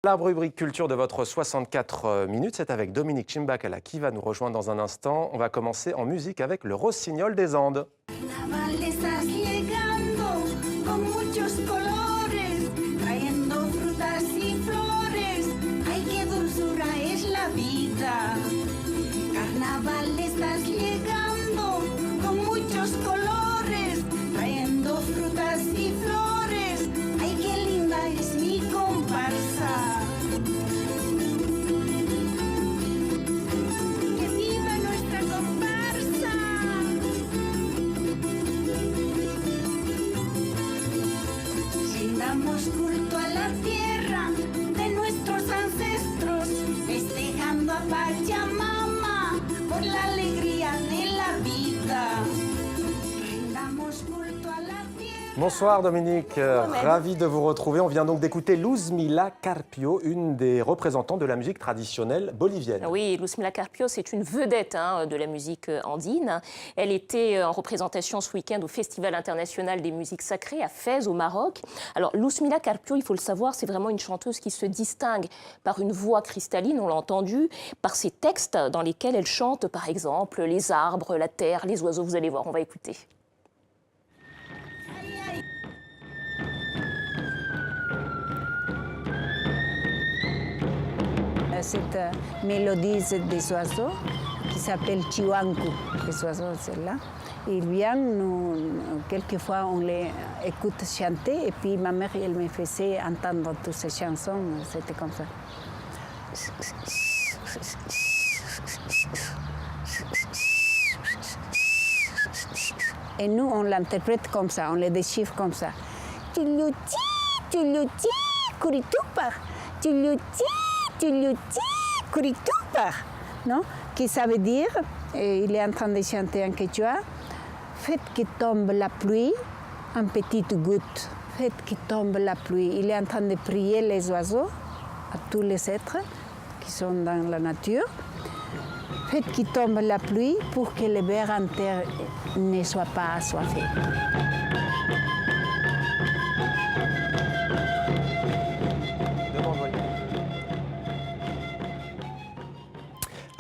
La rubrique culture de votre 64 minutes, c'est avec Dominique Chimbakala qui va nous rejoindre dans un instant. On va commencer en musique avec le Rossignol des Andes. Carnaval estás llegando con muchos colores, trayendo frutas y flores. Ay, qué dulzura es la vida. Carnaval estás llegando con muchos colores, trayendo frutas y flores. Ay, qué linda es mi comparsa. Que viva nuestra comparsa. Damos culto a la tierra de nuestros ancestros, festejando a Pachamama por la alegría de la vida. Damos culto a la tierra. Bonsoir Dominique, ravi de vous retrouver. On vient donc d'écouter Luzmila Carpio, une des représentantes de la musique traditionnelle bolivienne. Oui, Luzmila Carpio, c'est une vedette de la musique andine. Elle était en représentation ce week-end au Festival international des musiques sacrées à Fès, au Maroc. Alors, Luzmila Carpio, il faut le savoir, c'est vraiment une chanteuse qui se distingue par une voix cristalline, on l'a entendu, par ses textes dans lesquels elle chante, par exemple, les arbres, la terre, les oiseaux. Vous allez voir, on va écouter. Cette mélodie des oiseaux qui s'appelle Chiwanku, les oiseaux, celle-là. Ils viennent, quelquefois on les écoute chanter et puis ma mère elle me faisait entendre toutes ces chansons, c'était comme ça. Et nous on l'interprète comme ça, on les déchiffre comme ça. Tuluti, kuritupa, tuluti. Non? Qui ça veut dire, et il est en train de chanter en quechua, faites que tombe la pluie en petites gouttes, faites que tombe la pluie. Il est en train de prier les oiseaux, à tous les êtres qui sont dans la nature. Faites que tombe la pluie pour que les vers en terre ne soient pas assoiffés.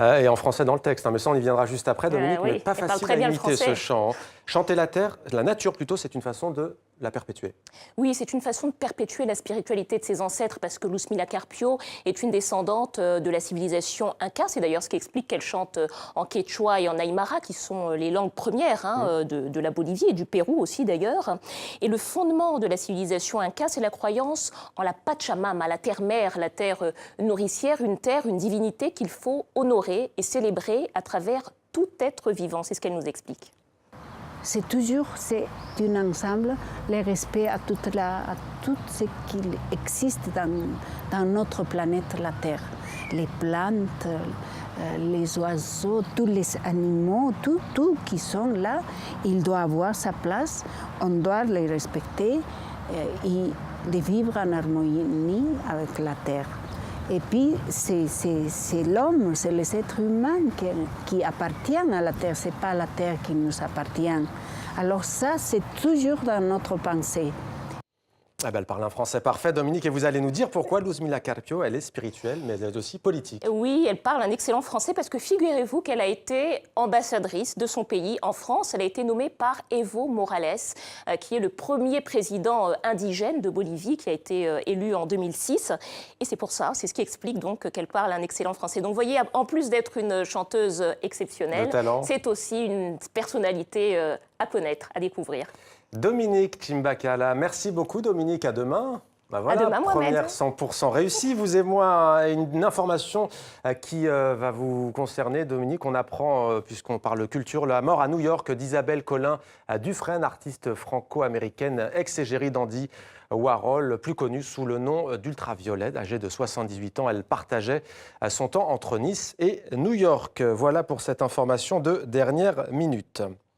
Et en français dans le texte, mais ça on y viendra juste après, Dominique, oui, mais pas facile à imiter ce chant. Chanter la terre, la nature plutôt, c'est une façon de la perpétuer. Oui, c'est une façon de perpétuer la spiritualité de ses ancêtres parce que Luzmila Carpio est une descendante de la civilisation inca. C'est d'ailleurs ce qui explique qu'elle chante en quechua et en aymara, qui sont les langues premières de la Bolivie et du Pérou aussi d'ailleurs. Et le fondement de la civilisation inca, c'est la croyance en la Pachamama, la terre-mère, la terre nourricière, une divinité qu'il faut honorer et célébrer à travers tout être vivant. C'est ce qu'elle nous explique. C'est toujours un ensemble, le respect à tout ce qui existe dans notre planète, la Terre. Les plantes, les oiseaux, tous les animaux, tout qui sont là, il doit avoir sa place, on doit les respecter et de vivre en harmonie avec la Terre. Et puis, c'est l'homme, c'est les êtres humains qui appartiennent à la Terre, ce n'est pas la Terre qui nous appartient. Alors ça, c'est toujours dans notre pensée. Ah ben, elle parle un français parfait, Dominique, et vous allez nous dire pourquoi Luzmila Carpio, elle est spirituelle, mais elle est aussi politique. Oui, elle parle un excellent français parce que figurez-vous qu'elle a été ambassadrice de son pays en France. Elle a été nommée par Evo Morales, qui est le premier président indigène de Bolivie, qui a été élu en 2006. Et c'est pour ça, c'est ce qui explique donc qu'elle parle un excellent français. Donc vous voyez, en plus d'être une chanteuse exceptionnelle, c'est aussi une personnalité à connaître, à découvrir. Dominique Chimbakala, merci beaucoup Dominique, à demain. Ben voilà, à demain, première 100% réussie. Vous et moi, une information qui va vous concerner, Dominique. On apprend, puisqu'on parle culture, la mort à New York d'Isabelle Colin Dufresne, artiste franco-américaine, ex-égérie d'Andy Warhol, plus connue sous le nom d'Ultraviolet. Âgée de 78 ans, elle partageait son temps entre Nice et New York. Voilà pour cette information de dernière minute.